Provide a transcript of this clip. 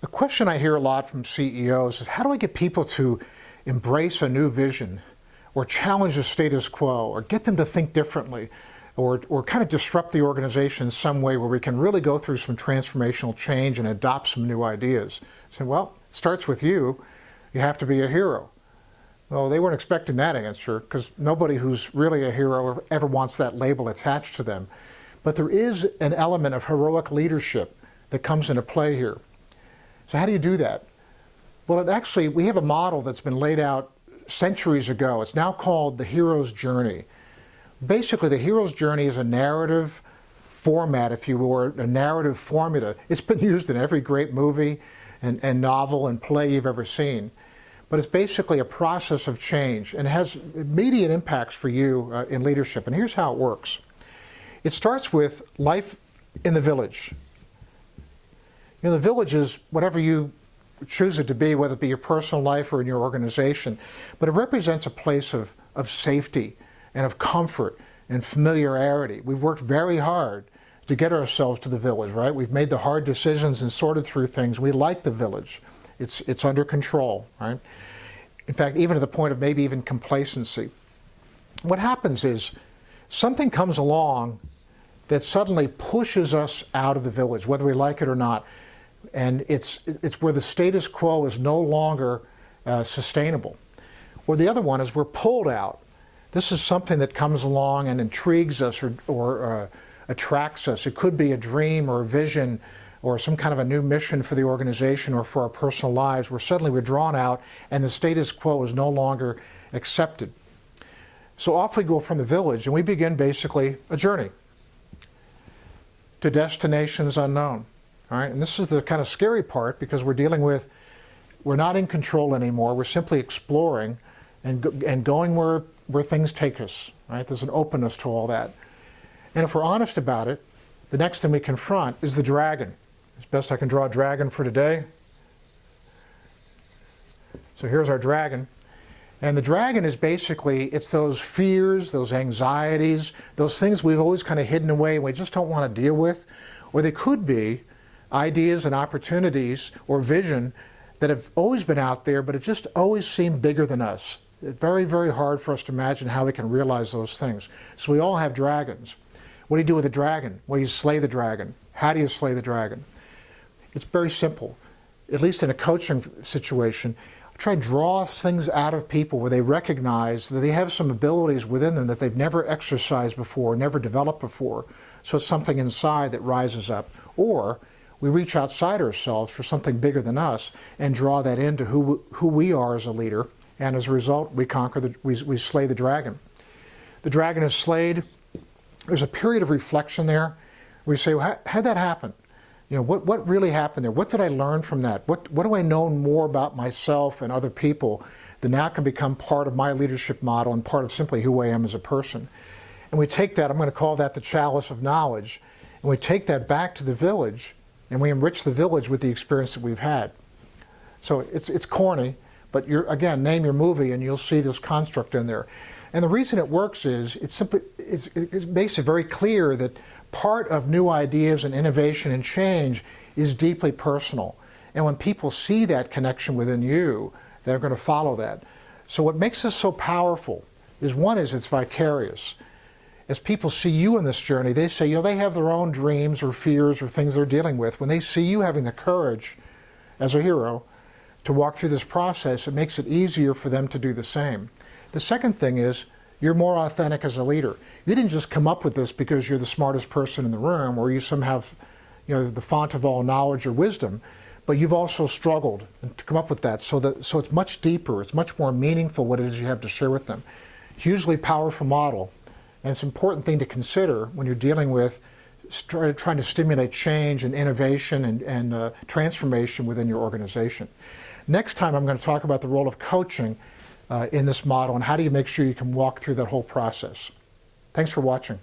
The question I hear a lot from CEOs is, how do I get people to embrace a new vision or challenge the status quo or get them to think differently or kind of disrupt the organization in some way where we can really go through some transformational change and adopt some new ideas? So, well, it starts with you. You have to be a hero. Well, they weren't expecting that answer because nobody who's really a hero ever wants that label attached to them. But there is an element of heroic leadership that comes into play here. So how do you do that? Well, we have a model that's been laid out centuries ago. It's now called the hero's journey. Basically, the hero's journey is a narrative format, if you will, or a narrative formula. It's been used in every great movie and novel and play you've ever seen. But it's basically a process of change and it has immediate impacts for you in leadership. And here's how it works. It starts with life in the village. You know, the village is whatever you choose it to be, whether it be your personal life or in your organization, but it represents a place of safety and of comfort and familiarity. We've worked very hard to get ourselves to the village, right? We've made the hard decisions and sorted through things. We like the village. It's under control, right? In fact, even to the point of maybe even complacency. What happens is something comes along that suddenly pushes us out of the village, whether we like it or not. And it's where the status quo is no longer sustainable. Or the other one is we're pulled out. This is something that comes along and intrigues us or attracts us. It could be a dream or a vision or some kind of a new mission for the organization or for our personal lives, where suddenly we're drawn out and the status quo is no longer accepted. So off we go from the village and we begin basically a journey to destinations unknown. All right? And this is the kind of scary part because we're not in control anymore. We're simply exploring and going where things take us. Right? There's an openness to all that. And if we're honest about it, the next thing we confront is the dragon. As best I can draw a dragon for today. So here's our dragon. And the dragon is basically, it's those fears, those anxieties, those things we've always kind of hidden away and we just don't want to deal with. Or they could be ideas and opportunities or vision that have always been out there, but it just always seemed bigger than us. It's very, very hard for us to imagine how we can realize those things. So we all have dragons. What do you do with a dragon? Well, you slay the dragon. How do you slay the dragon? It's very simple. At least in a coaching situation, try to draw things out of people where they recognize that they have some abilities within them that they've never exercised before, never developed before. So it's something inside that rises up. Or we reach outside ourselves for something bigger than us and draw that into who we are as a leader. And as a result, we we slay the dragon. The dragon is slayed. There's a period of reflection there. We say, well, how'd that happen? You know, what really happened there? What did I learn from that? What do I know more about myself and other people that now can become part of my leadership model and part of simply who I am as a person? And we take that, I'm going to call that the chalice of knowledge, and we take that back to the village and we enrich the village with the experience that we've had. So it's corny, but again, name your movie and you'll see this construct in there. And the reason it works is it makes it very clear that part of new ideas and innovation and change is deeply personal. And when people see that connection within you, they're going to follow that. So what makes this so powerful is, one is it's vicarious. As people see you in this journey, they say, you know, they have their own dreams or fears or things they're dealing with. When they see you having the courage as a hero to walk through this process, it makes it easier for them to do the same. The second thing is, you're more authentic as a leader. You didn't just come up with this because you're the smartest person in the room or you somehow have, you know, the font of all knowledge or wisdom, but you've also struggled to come up with that. So it's much deeper, it's much more meaningful what it is you have to share with them. Hugely powerful model, and it's an important thing to consider when you're dealing with trying to stimulate change and innovation and transformation within your organization. Next time I'm going to talk about the role of coaching in this model and how do you make sure you can walk through that whole process. Thanks for watching.